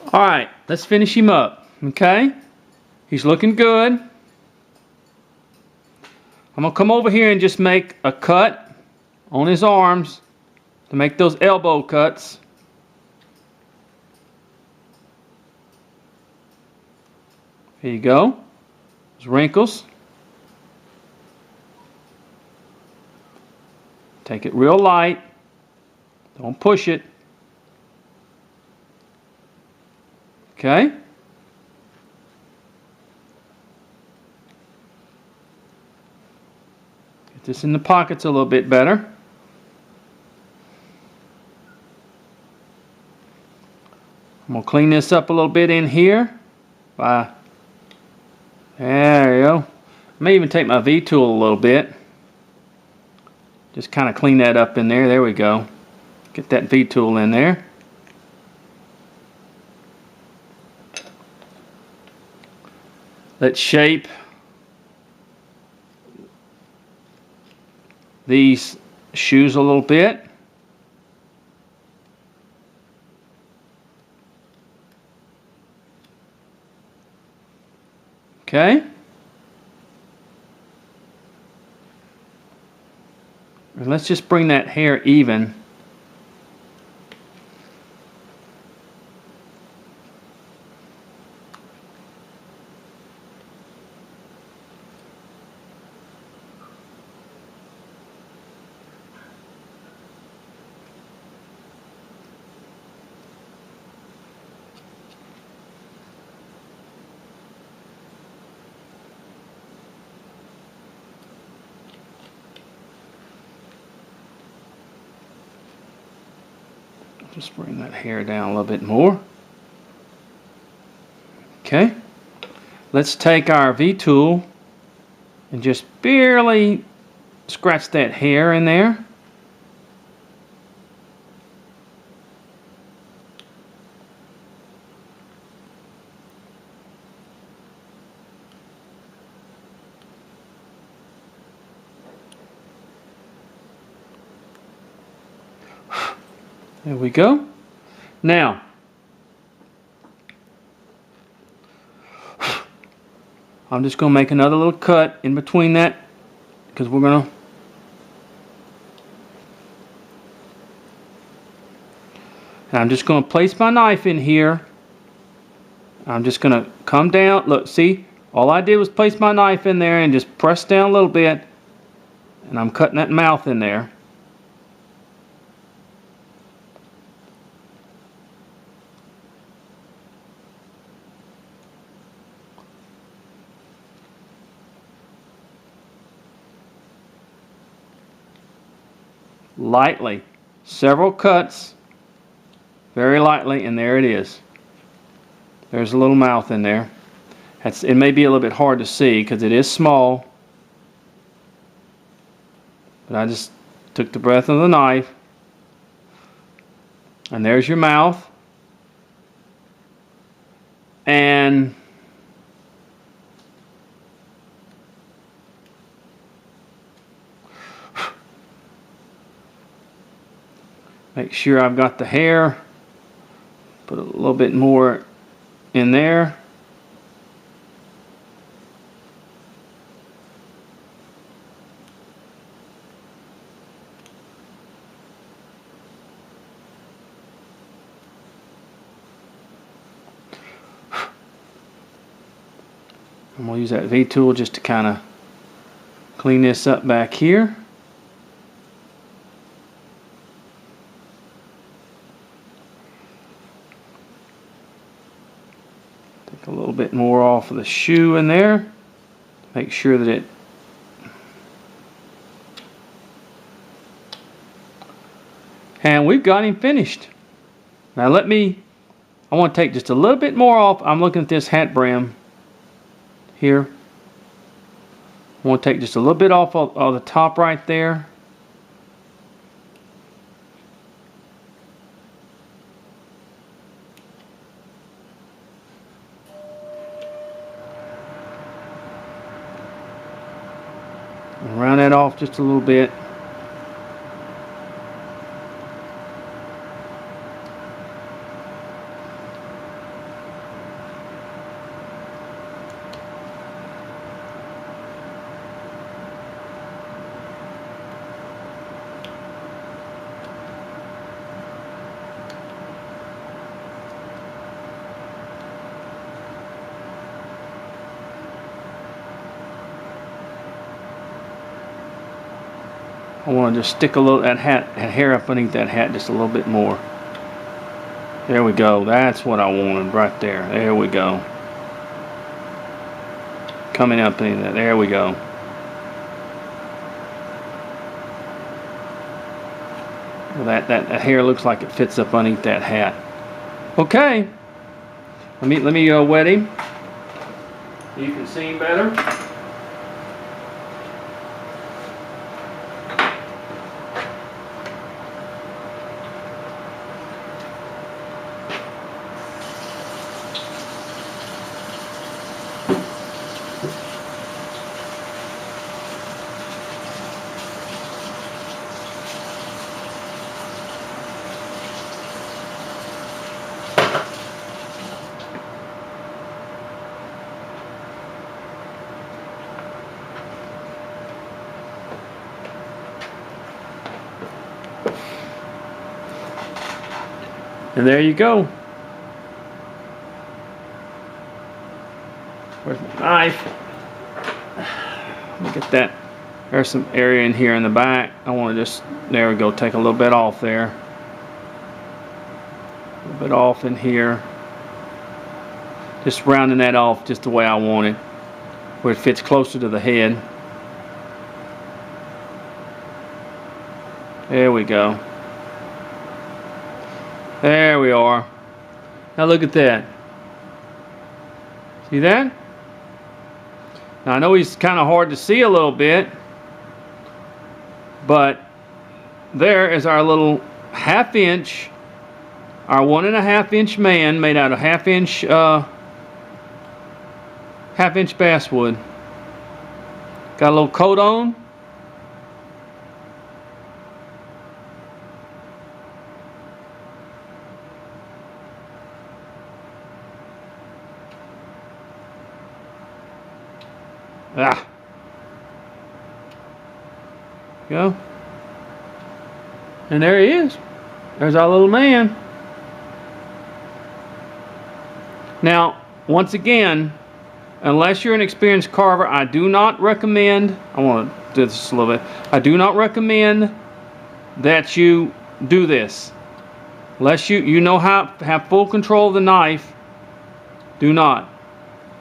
Alright, let's finish him up. Okay? He's looking good. I'm going to come over here and just make a cut on his arms to make those elbow cuts. Here you go. Those wrinkles. Take it real light. Don't push it. Okay? Get this in the pockets a little bit better. I'm going to clean this up a little bit in here. There you go. I may even take my V-tool a little bit. Just kind of clean that up in there. There we go. Get that V-tool in there. Let's shape these shoes a little bit. Okay. And let's just bring that hair even. Just bring that hair down a little bit more. Okay. Let's take our V-tool and just barely scratch that hair in there. There we go. Now, I'm just going to make another little cut in between that because we're going to and I'm just going to place my knife in here. I'm just going to come down. Look, see? All I did was place my knife in there and just press down a little bit, and I'm cutting that mouth in there. Lightly, several cuts, very lightly, and there it is. There's a little mouth in there. It may be a little bit hard to see because it is small, but I just took the breadth of the knife, and there's your mouth, and make sure I've got the hair. Put a little bit more in there. I'm going to use that V-tool just to kind of clean this up back here. Take a little bit more off of the shoe in there. Make sure that it and we've got him finished. Now I want to take just a little bit more off. I'm looking at this hat brim here. I want to take just a little bit off of the top right there. And round that off just a little bit. I want to just stick a little that hair up underneath that hat just a little bit more. There we go. That's what I wanted right there. There we go. Coming up in that. There we go. Well, that hair looks like it fits up underneath that hat. Okay. Let me wet him. You can see him better. And there you go. Where's my knife? Let me get that. There's some area in here in the back. I want to just, there we go, take a little bit off there. A little bit off in here. Just rounding that off just the way I want it, where it fits closer to the head. There we go. There we are. Now look at that. See that? Now I know he's kind of hard to see a little bit, but there is our little half-inch, our 1.5 inch man made out of half-inch basswood. Got a little coat on. Ah. Go. And there he is. There's our little man. Now, once again, unless you're an experienced carver, I do not recommend, I want to do this a little bit, I do not recommend that you do this. Unless you know how to have full control of the knife, do not.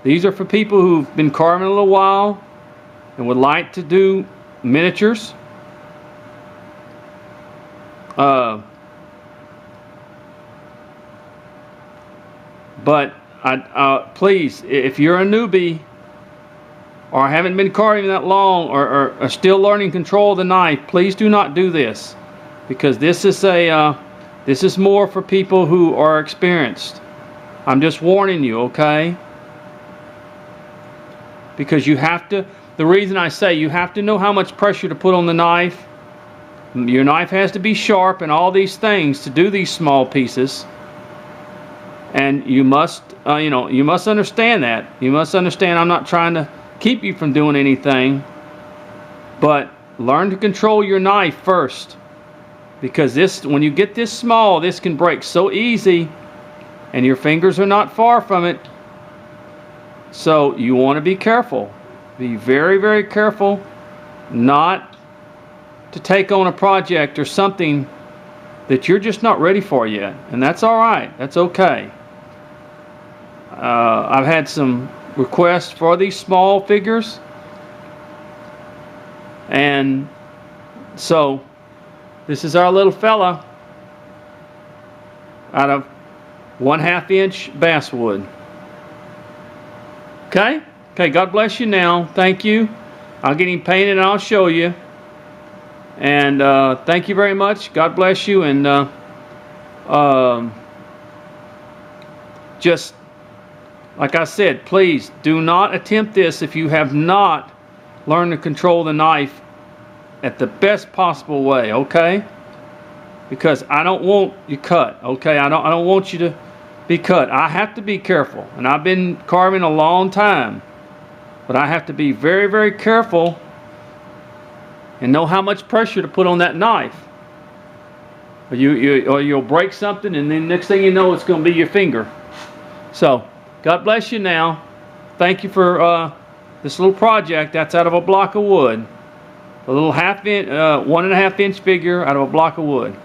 These are for people who've been carving a little while and would like to do miniatures. But please, if you're a newbie or haven't been carving that long or are still learning control of the knife, please do not do this, because this is more for people who are experienced. I'm just warning you, okay? Because you have to, the reason I say you have to know how much pressure to put on the knife. Your knife has to be sharp and all these things to do these small pieces. And you must, you must understand that. You must understand I'm not trying to keep you from doing anything. But learn to control your knife first. Because this, when you get this small, this can break so easy. And your fingers are not far from it. So you want to be careful. Be very, very careful not to take on a project or something that you're just not ready for yet. And that's all right. That's okay. I've had some requests for these small figures. And so this is our little fella out of 1/2 inch basswood. Okay? Okay, God bless you now. Thank you. I'll get him painted and I'll show you. And thank you very much. God bless you. And just like I said, please do not attempt this if you have not learned to control the knife at the best possible way, okay? Because I don't want you cut, okay? I don't want you to be cut. I have to be careful, and I've been carving a long time, but I have to be very, very careful and know how much pressure to put on that knife. Or you'll break something, and then next thing you know, it's going to be your finger. So, God bless you now. Thank you for this little project. That's out of a block of wood. A little 1.5 inch figure out of a block of wood.